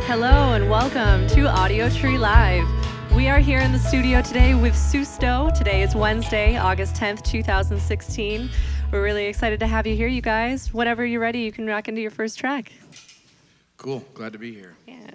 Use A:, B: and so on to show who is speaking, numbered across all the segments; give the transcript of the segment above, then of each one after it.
A: Hello and welcome to Audiotree Live. We are here in the studio today with Susto. Today is Wednesday, August 10th, 2016. We're really excited to have you here, you guys. Whenever you're ready, you can rock into your first track.
B: Cool. Glad to be here.
A: Yeah.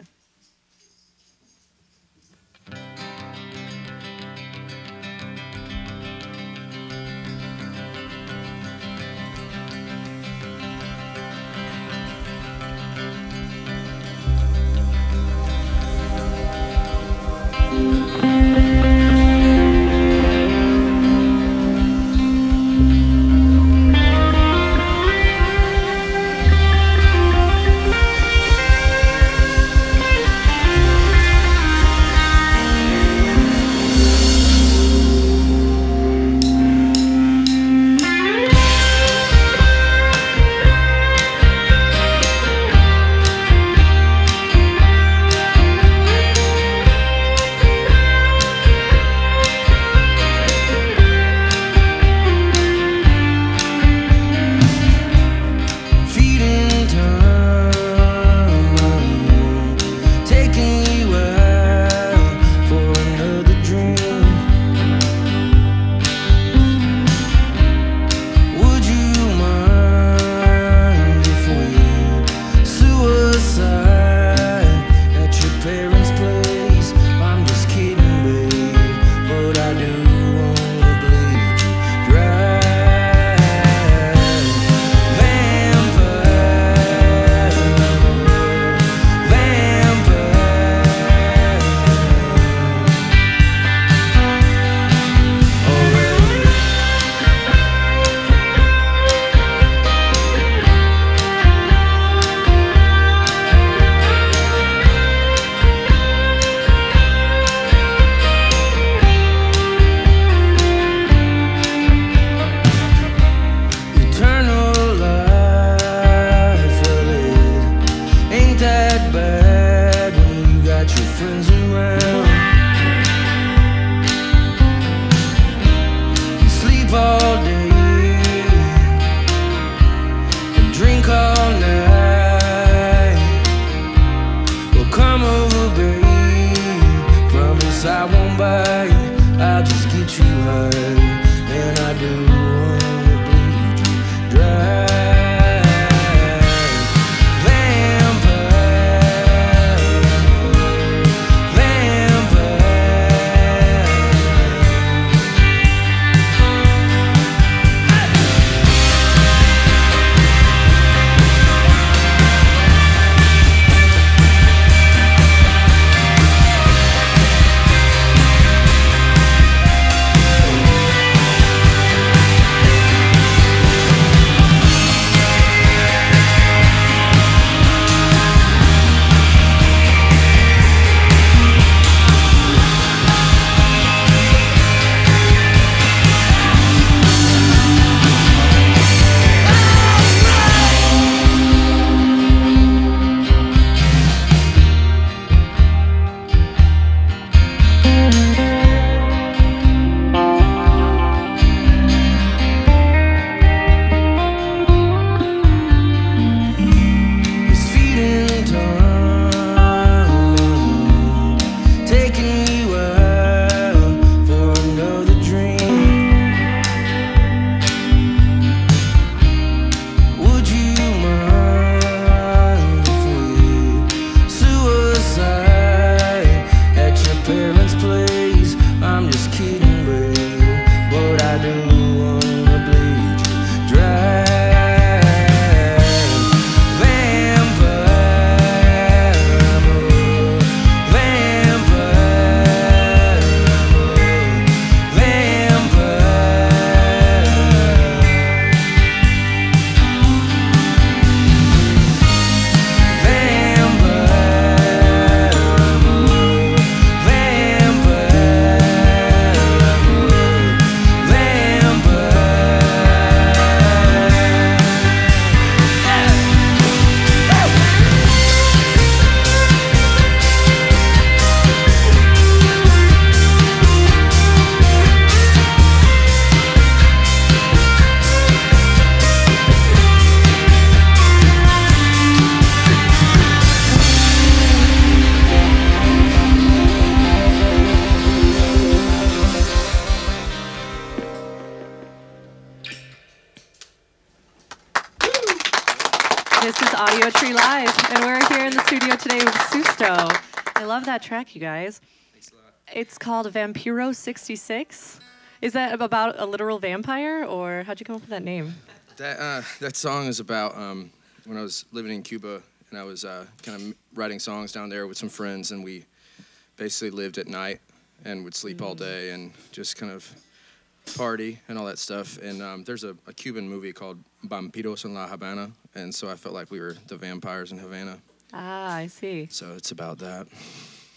A: in the studio today with Susto. I love that track, you guys.
B: Thanks a lot.
A: It's called Vampiro 66. Is that about a literal vampire, or how'd you come up with that name?
B: That song is about when I was living in Cuba, and I was kind of writing songs down there with some friends, and we basically lived at night and would sleep all day and just kind of party and all that stuff. And there's a Cuban movie called Vampiros en la Havana, and so I felt like we were the vampires in Havana.
A: Ah, I see.
B: So it's about that.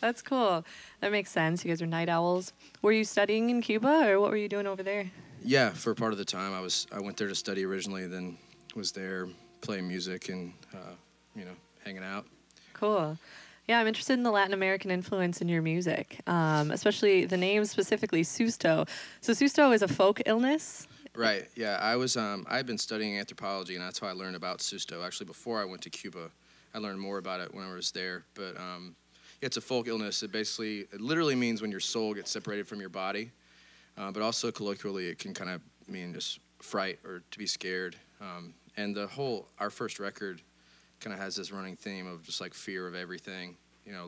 A: That's cool. That makes sense. You guys are night owls. Were you studying in Cuba, or what were you doing over there?
B: Yeah, for part of the time I went there to study originally, then was there playing music and hanging out.
A: Cool. Yeah, I'm interested in the Latin American influence in your music, especially the name specifically, Susto. So Susto is a folk illness?
B: Right, yeah. I've been studying anthropology, and that's how I learned about Susto. Actually, before I went to Cuba, I learned more about it when I was there. But it's a folk illness. It literally means when your soul gets separated from your body. But also colloquially, it can kind of mean just fright or to be scared. And our first record kind of has this running theme of just like fear of everything,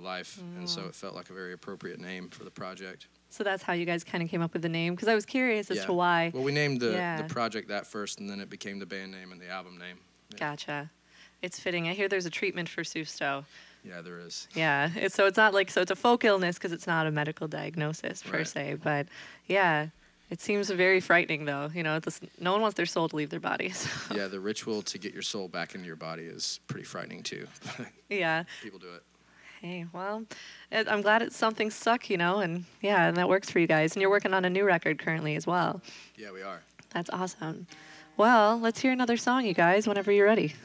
B: life. And so it felt like a very appropriate name for the project.
A: So that's how you guys kind of came up with the name? Because I was curious as to why.
B: Well, we named the project that first, and then it became the band name and the album name. Yeah.
A: Gotcha. It's fitting. I hear there's a treatment for Susto.
B: Yeah, there is.
A: Yeah, it's a folk illness because it's not a medical diagnosis per se. But yeah, it seems very frightening though. No one wants their soul to leave their body. So.
B: Yeah, the ritual to get your soul back into your body is pretty frightening too.
A: Yeah.
B: People do it.
A: Hey, well, I'm glad it's something stuck, and that works for you guys. And you're working on a new record currently as well.
B: Yeah, we are.
A: That's awesome. Well, let's hear another song, you guys, whenever you're ready.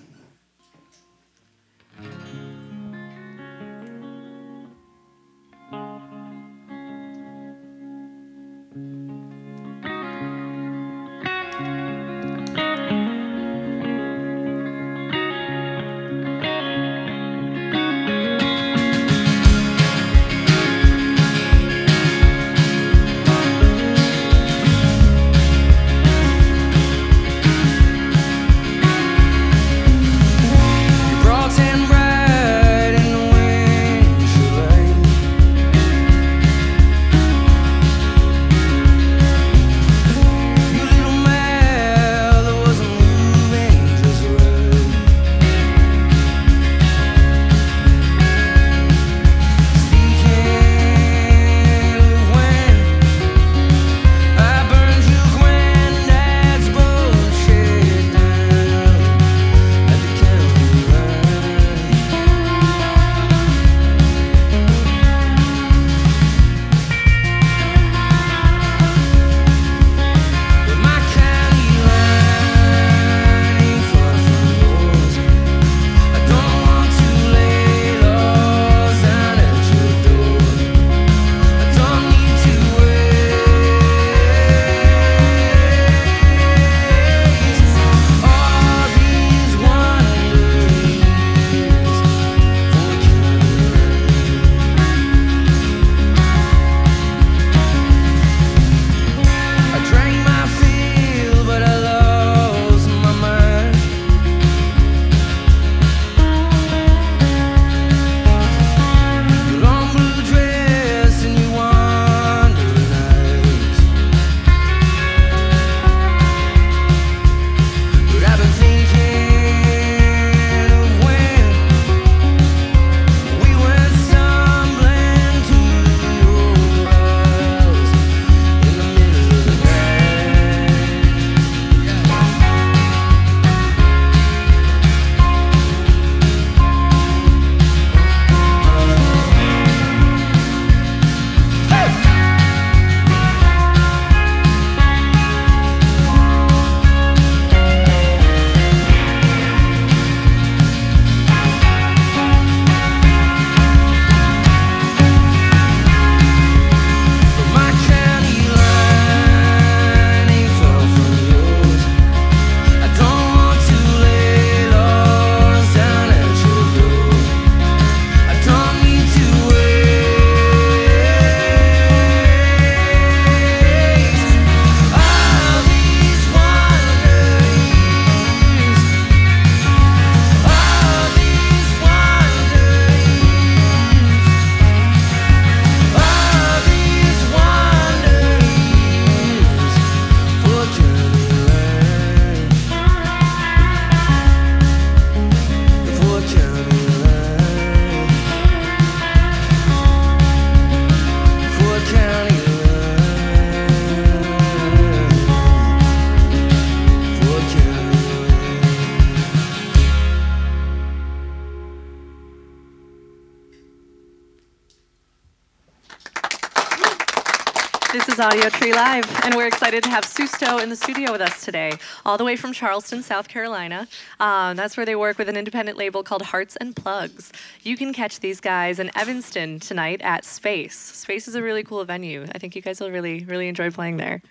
A: This is Audiotree Live, and we're excited to have Susto in the studio with us today, all the way from Charleston, South Carolina. That's where they work with an independent label called Hearts and Plugs. You can catch these guys in Evanston tonight at Space. Space is a really cool venue. I think you guys will really enjoy playing there.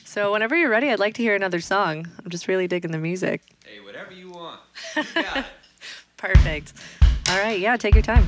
A: So whenever you're ready, I'd like to hear another song. I'm just really digging the music.
C: Hey, whatever you want. You got it.
A: Perfect. All right, yeah, take your time.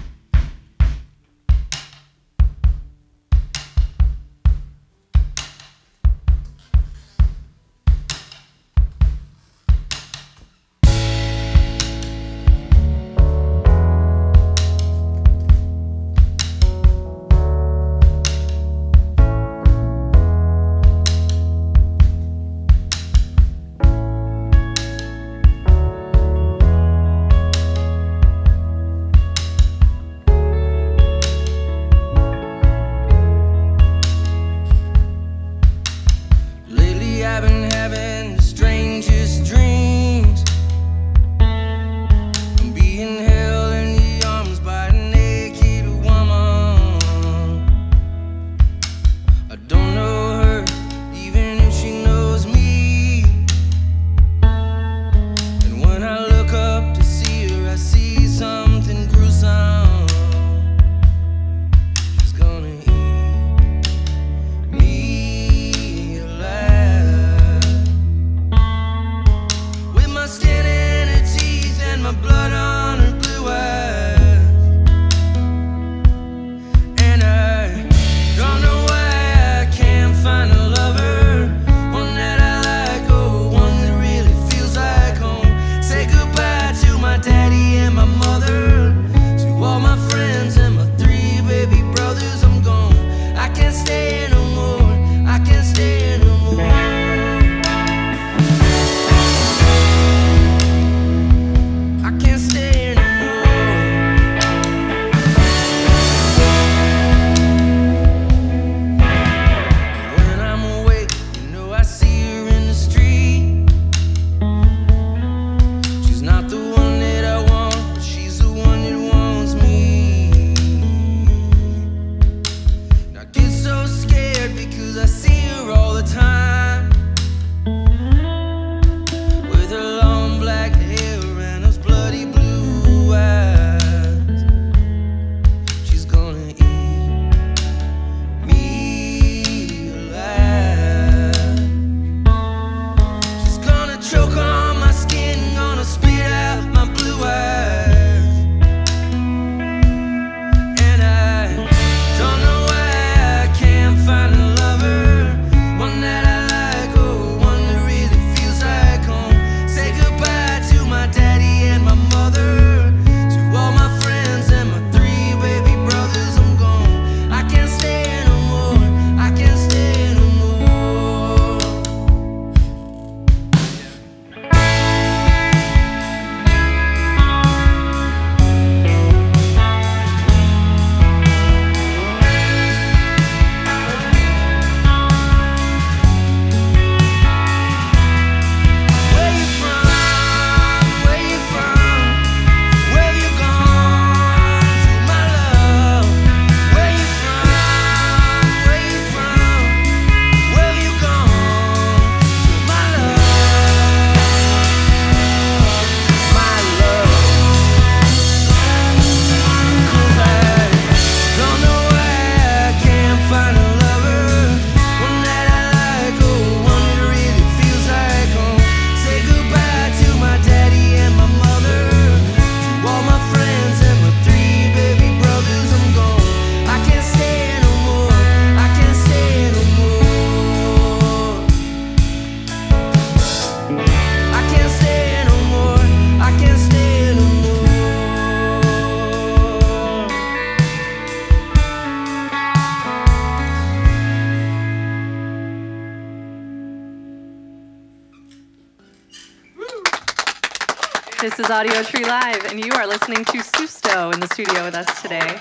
A: This is Audiotree Live, and you are listening to Susto in the studio with us today.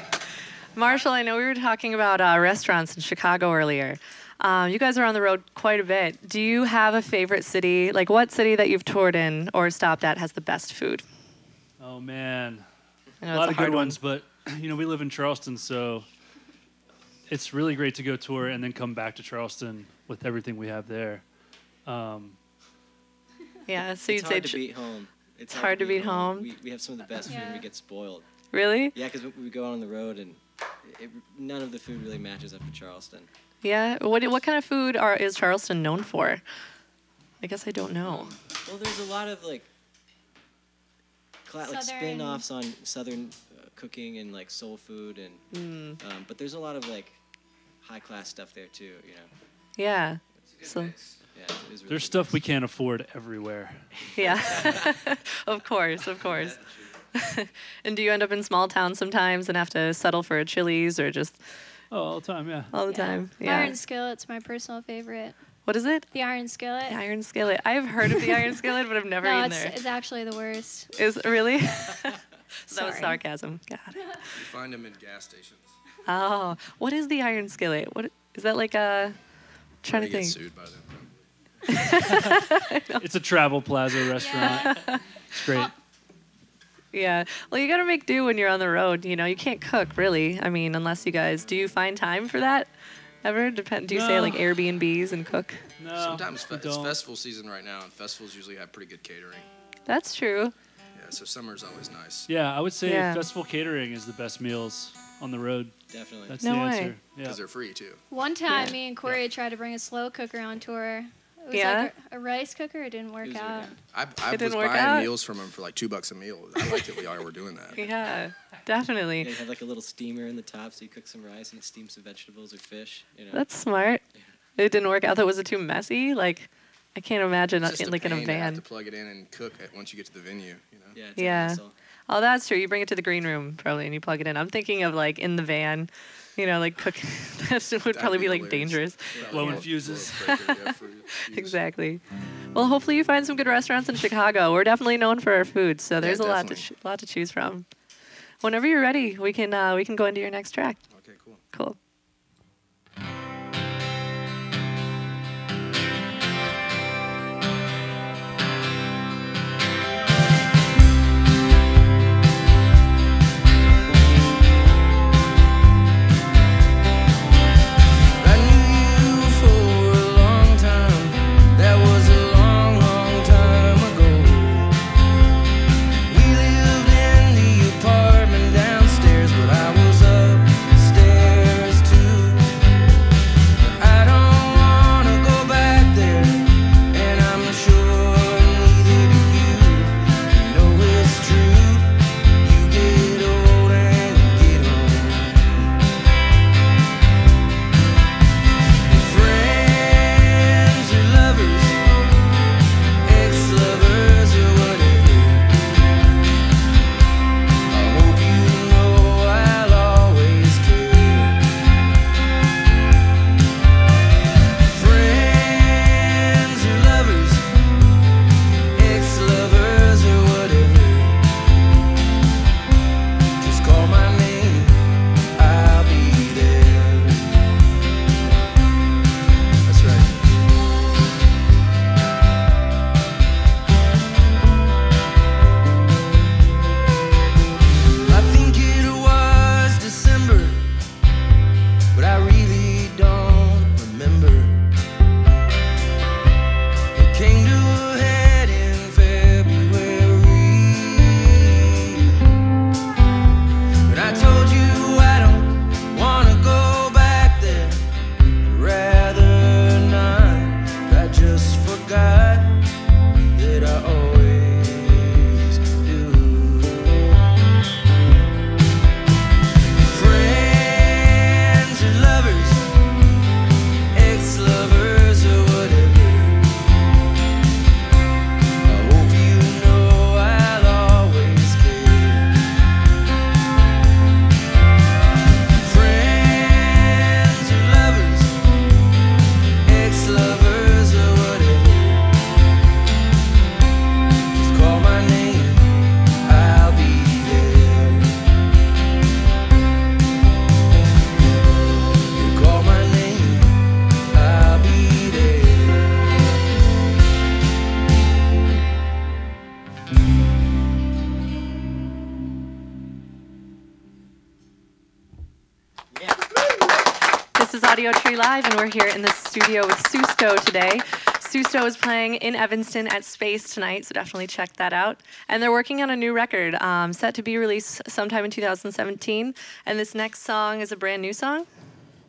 A: Marshall, I know we were talking about restaurants in Chicago earlier. You guys are on the road quite a bit. Do you have a favorite city? Like, what city that you've toured in or stopped at has the best food?
D: Oh, man.
A: I know
D: A lot
A: it's
D: of good
A: hard one.
D: ones, but, you know, we live in Charleston, so it's really great to go tour and then come back to Charleston with everything we have there.
A: Yeah, so you'd
E: It's
A: say
E: hard to beat home.
A: It's hard to beat home.
E: We have some of the best food and we get spoiled.
A: Really?
E: Yeah, because we go out on the road and none of the food really matches up to Charleston.
A: Yeah. What kind of food is Charleston known for? I guess I don't know.
E: Well, there's a lot of like spin-offs on Southern cooking and like soul food and but there's a lot of like high-class stuff there too, you know.
A: Yeah. So.
E: Yeah, it is really
D: There's stuff we can't afford everywhere.
A: Yeah. Of course. And do you end up in small towns sometimes and have to settle for a Chili's or just?
D: Oh, all the time, yeah.
A: All the time. Yeah.
F: Iron Skillet's my personal favorite.
A: What is it?
F: The Iron Skillet.
A: The Iron Skillet. I've heard of the Iron Skillet, but I've never eaten there.
F: It's actually the worst.
A: Is really? That was sarcasm. Got it.
B: You find them in gas stations.
A: Oh, what is the Iron Skillet? What is that like a? Trying to
B: Get
A: think.
B: sued by them.
D: It's a travel plaza restaurant. It's great.
A: Yeah. Well, you got to make do when you're on the road. You know, you can't cook really. I mean, unless you guys. Do you find time for that? Ever? Do you say like Airbnbs and cook?
D: No.
B: Sometimes it's festival season right now, and festivals usually have pretty good catering.
A: That's true.
B: Yeah, so summer's always nice.
D: Yeah, I would say festival catering is the best meals on the road.
E: Definitely.
D: That's
A: No
D: the
A: way.
D: answer. Yeah.
B: Because they're free too.
F: One time, me and Corey tried to bring a slow cooker on tour. It was like a rice cooker. It didn't work out.
B: I
A: It
B: was
A: didn't work
B: buying
A: out?
B: meals from them for like $2 a meal. I liked it while y'all were doing that.
A: Yeah, definitely.
E: Yeah, you have like a little steamer in the top, so you cook some rice and it steams some vegetables or fish. You know.
A: That's smart. It didn't work out. That was it too messy. Like, I can't imagine
B: It's just
A: like in a
B: pain to have
A: van.
B: to plug it in and cook it once you get to the venue. You know.
E: Yeah. It's a
A: Yeah.
E: hassle.
A: Oh, that's true. You bring it to the green room probably, and you plug it in. I'm thinking of like in the van, you know, like cook. That would probably be like
B: hilarious.
A: dangerous.
D: Blowing fuses.
A: Exactly. Well, hopefully you find some good restaurants in Chicago. We're definitely known for our food, so there's a lot to choose from. Whenever you're ready, we can go into your next track.
B: Okay, cool.
A: Cool.
B: Downstairs, but I was upstairs
A: This is Audiotree Live, and we're here in the studio with Susto today. Susto is playing in Evanston at Space tonight, so definitely check that out. And they're working on a new record, set to be released sometime in 2017. And this next song is a brand new song?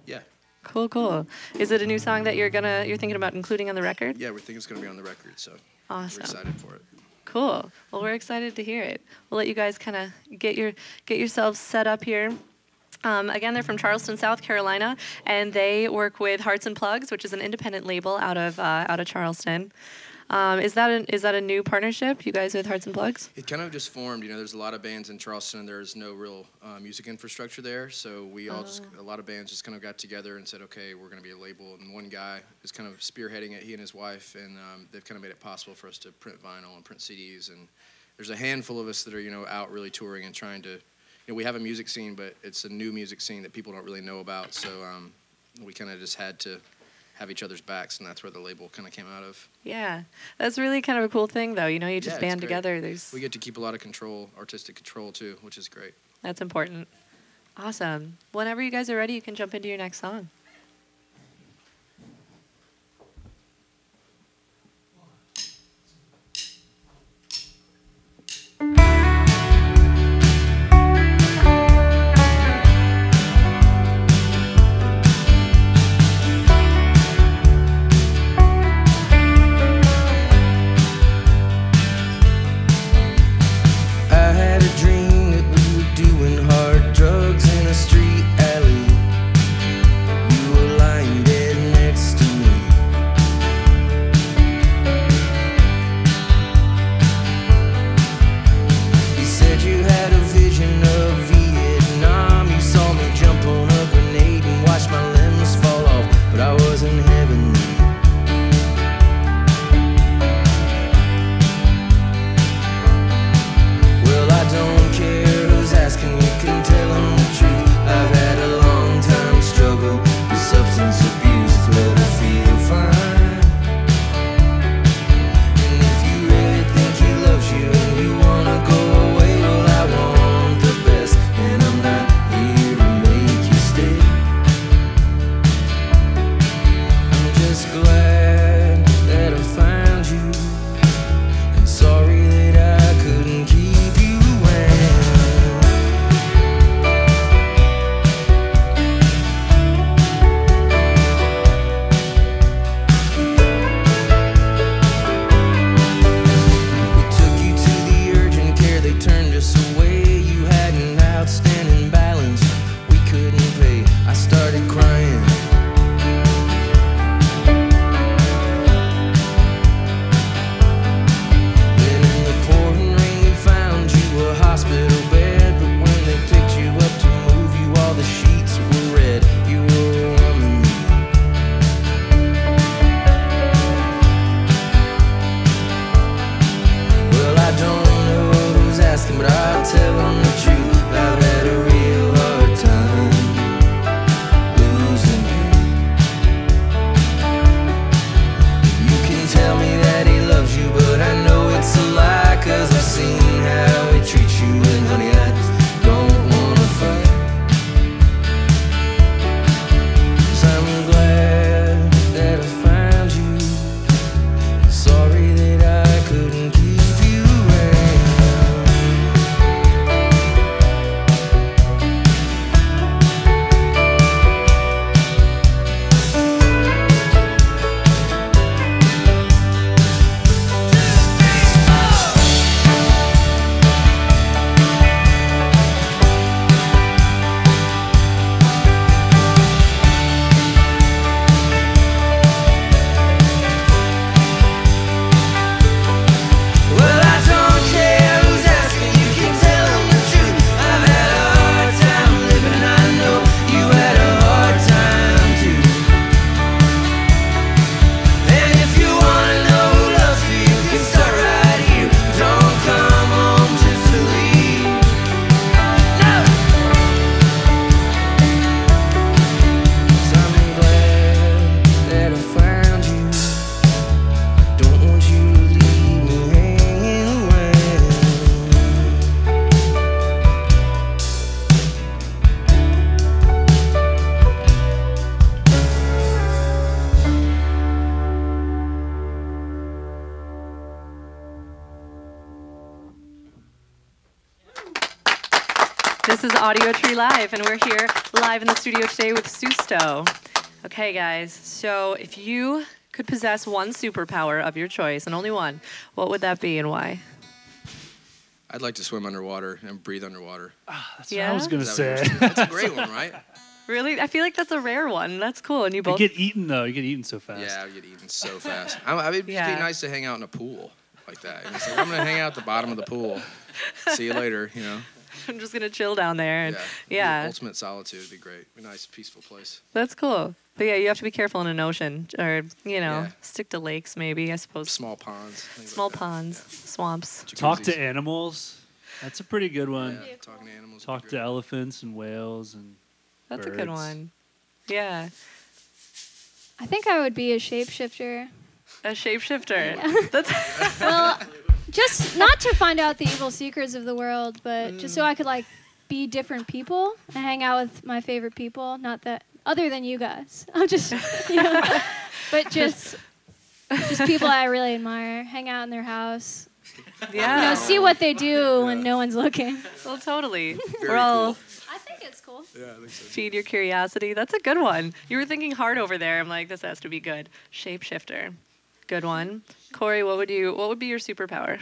B: Yeah.
A: Cool, cool. Is it a new song that you're thinking about including on the record?
B: Yeah, we think it's going to be on the record, so
A: Awesome.
B: we're excited for it.
A: Cool. Well, we're excited to hear it. We'll let you guys kind of get yourselves set up here. Again, they're from Charleston, South Carolina, and they work with Hearts and Plugs, which is an independent label out of Charleston. Is that a new partnership, you guys with Hearts and Plugs?
B: It kind of just formed. You know, there's a lot of bands in Charleston, and there's no real music infrastructure there. So we all a lot of bands just kind of got together and said, okay, we're going to be a label. And one guy is kind of spearheading it, he and his wife, and they've kind of made it possible for us to print vinyl and print CDs. And there's a handful of us that are, you know, out really touring and trying to. You know, we have a music scene, but it's a new music scene that people don't really know about. So we kind of just had to have each other's backs, and that's where the label kind of came out of.
A: Yeah, that's really kind of a cool thing, though. You know, you just band together.
B: We get to keep a lot of control, artistic control too, which is great.
A: That's important. Awesome. Whenever you guys are ready, you can jump into your next song.
G: Drugs in a street alley.
A: Audiotree Live, and we're here live in the studio today with Susto. Okay, guys, so if you could possess one superpower of your choice, and only one, what would that be and why?
B: I'd like to swim underwater and breathe underwater.
D: That's what I was going to
B: Is that
D: say.
B: what yours is? That's a great one, right?
A: Really? I feel like that's a rare one. That's cool. And you
D: You
A: both...
D: get eaten, though. You get eaten so fast.
B: Yeah, I would get eaten so fast. I mean, it'd be nice to hang out in a pool like that. And it's like, I'm going to hang out at the bottom of the pool. See you later, you know.
A: I'm just going to chill down there. And
B: Yeah. Ultimate solitude would be great. A nice, peaceful place.
A: That's cool. But yeah, you have to be careful in an ocean or, stick to lakes maybe, I suppose.
B: Small ponds.
A: Small ponds, swamps.
D: Talk to animals. That's a pretty good one.
B: Yeah, talking to animals.
D: Talk to elephants and whales and
A: That's
D: birds.
A: a good one. Yeah.
F: I think I would be a shapeshifter.
A: A shapeshifter.
F: Yeah.
A: That's
F: Well, just not to find out the evil secrets of the world, but just so I could like be different people and hang out with my favorite people. Not that other than you guys. I'm just, but just people I really admire. Hang out in their house.
A: yeah.
F: See what they do when no one's looking.
A: Well, totally.
B: Very
A: We're all
B: cool.
F: I think it's cool.
B: Yeah, I think so.
A: feed your curiosity. That's a good one. You were thinking hard over there. I'm like, this has to be good. Shapeshifter. Good one. Corey, what would be your superpower?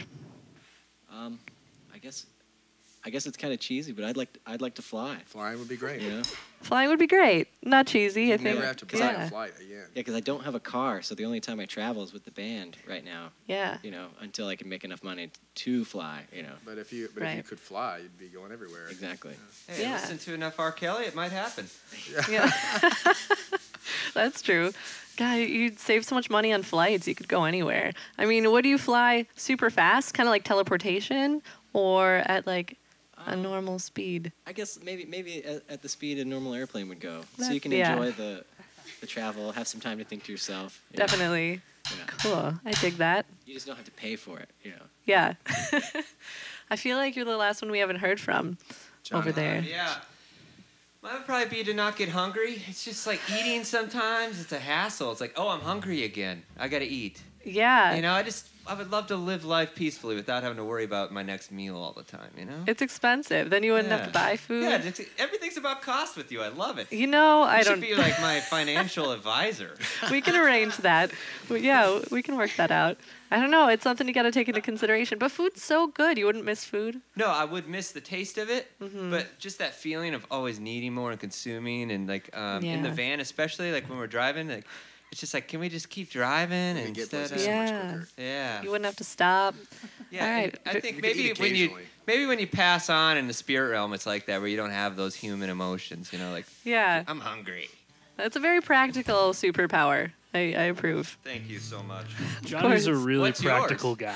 E: I guess it's kind of cheesy, but I'd like to fly.
B: Flying would be great.
E: You know?
A: Flying would be great. Not cheesy. I
B: You
A: think.
B: never have to plan a flight again.
E: Yeah, because I don't have a car, so the only time I travel is with the band right now.
A: Yeah.
E: Until I can make enough money to fly.
B: But if you
A: Right.
B: could fly, you'd be going everywhere.
E: Exactly.
C: Hey,
A: Yeah.
C: listen to enough R. Kelly, it might happen.
A: Yeah. That's true. God, you'd save so much money on flights. You could go anywhere. I mean, would you fly super fast, kind of like teleportation, or at like a normal speed?
E: I guess maybe at the speed a normal airplane would go, so
A: That-
E: you can
A: yeah.
E: enjoy the travel, have some time to think to yourself.
A: Definitely.
E: Yeah.
A: Cool. I dig that.
E: You just don't have to pay for it.
A: Yeah. I feel like you're the last one we haven't heard from
B: John,
A: over there.
C: Yeah. Mine would probably be to not get hungry. It's just like eating sometimes. It's a hassle. It's like, oh, I'm hungry again. I got to eat.
A: Yeah.
C: I would love to live life peacefully without having to worry about my next meal all the time,
A: It's expensive. Then you wouldn't have to buy food.
C: Yeah, everything's about cost with you. I love it.
A: I
C: You
A: don't.
C: should be like my financial advisor.
A: We can arrange that. Yeah, we can work that out. I don't know. It's something you got to take into consideration. But food's so good. You wouldn't miss food.
C: No, I would miss the taste of it,
A: Mm-hmm.
C: but just that feeling of always needing more and consuming, and like in the
A: Yeah.
C: van, especially like when we're driving, like it's just like, can we just keep driving
B: You can get
C: instead
B: places
C: of
B: so much
A: Yeah.
B: quicker.
C: yeah.
A: You wouldn't have to stop.
C: Yeah,
A: All right.
C: and I think
B: You could
C: maybe
B: eat
C: when
B: occasionally.
C: you pass on in the spirit realm, it's like that where you don't have those human emotions. Like
A: Yeah.
C: I'm hungry.
A: That's a very practical superpower. I approve.
C: Thank you so much.
D: Johnny's a
A: course.
D: really
C: What's yours?
D: practical guy.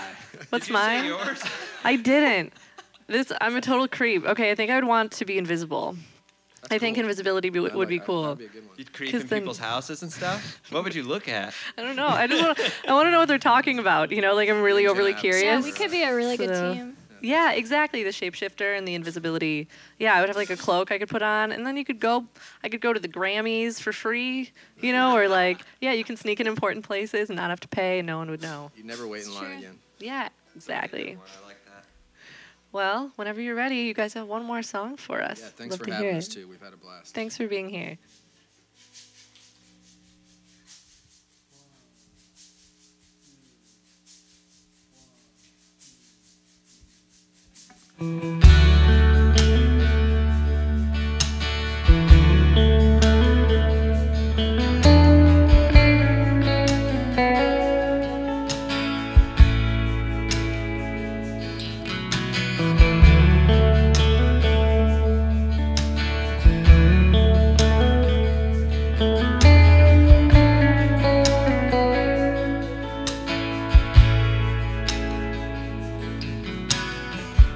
A: What's
C: Did you say
A: mine?
C: yours?
A: I didn't. I'm a total creep. Okay, I think I would want to be invisible. I think
B: cool.
A: invisibility would be cool.
B: That'd be a good one.
C: You'd creep
A: 'Cause
C: in
A: then-
C: people's houses and stuff. What would you look at?
A: I don't know. I want to know what they're talking about. Like I'm really
B: Things
A: overly
B: that happen.
A: curious.
F: Yeah, we could be a really good
A: So-
F: team.
A: Yeah, exactly. The shapeshifter and the invisibility. Yeah, I would have like a cloak I could put on, and then I could go to the Grammys for free, or like, yeah, you can sneak in important places and not have to pay, and no one would know.
B: You'd never wait in line
F: Sure.
B: again.
A: Yeah, exactly.
C: I like that.
A: Well, whenever you're ready, you guys have one more song for us.
B: Yeah, thanks
A: Love
B: for
A: to
B: having
A: hear
B: us
A: it.
B: too. We've had a blast.
A: Thanks for being here.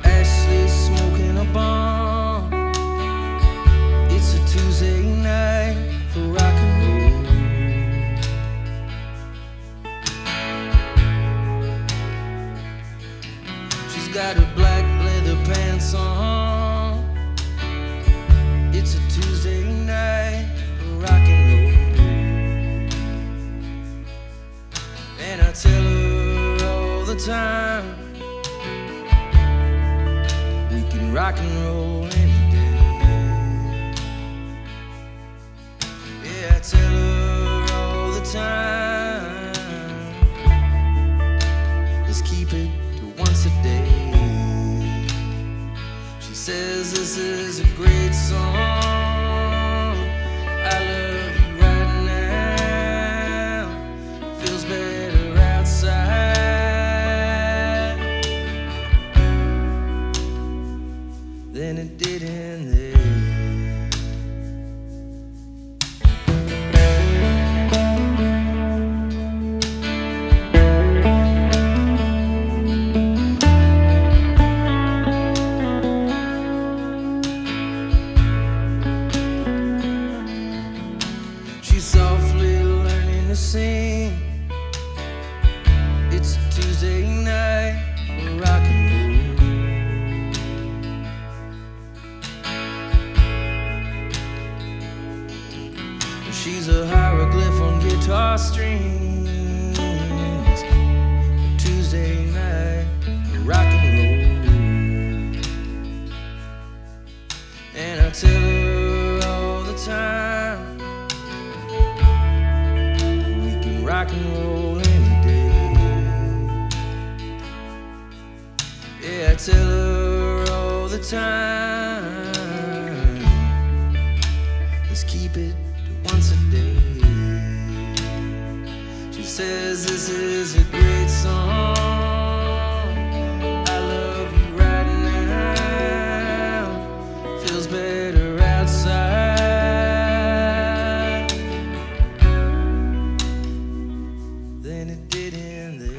G: Ashley smoking a bomb. It's a Tuesday night for rock and roll. She's got her black leather pants on. It's a Tuesday night for rock and roll. And I tell her all the time, we can rock and roll any day. She's a hieroglyph on guitar strings. Tuesday night, rock and roll. And I tell her all the time, we can rock and roll any day. Yeah, I tell her all the time, let's keep it to once a day. She says this is a great song, I love you right now, feels better outside than it did in there.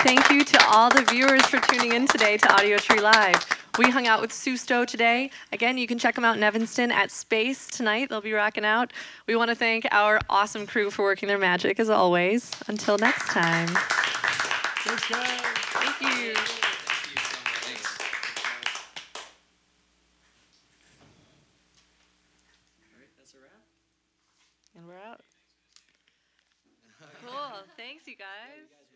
A: Thank you to all the viewers for tuning in today to Audiotree Live. We hung out with Susto today. Again, you can check them out in Evanston at Space tonight. They'll be rocking out. We want to thank our awesome crew for working their magic, as always. Until next time.
D: Thanks, guys.
A: Thank you.
E: That's a wrap.
A: And we're out. Cool. Thanks, you guys.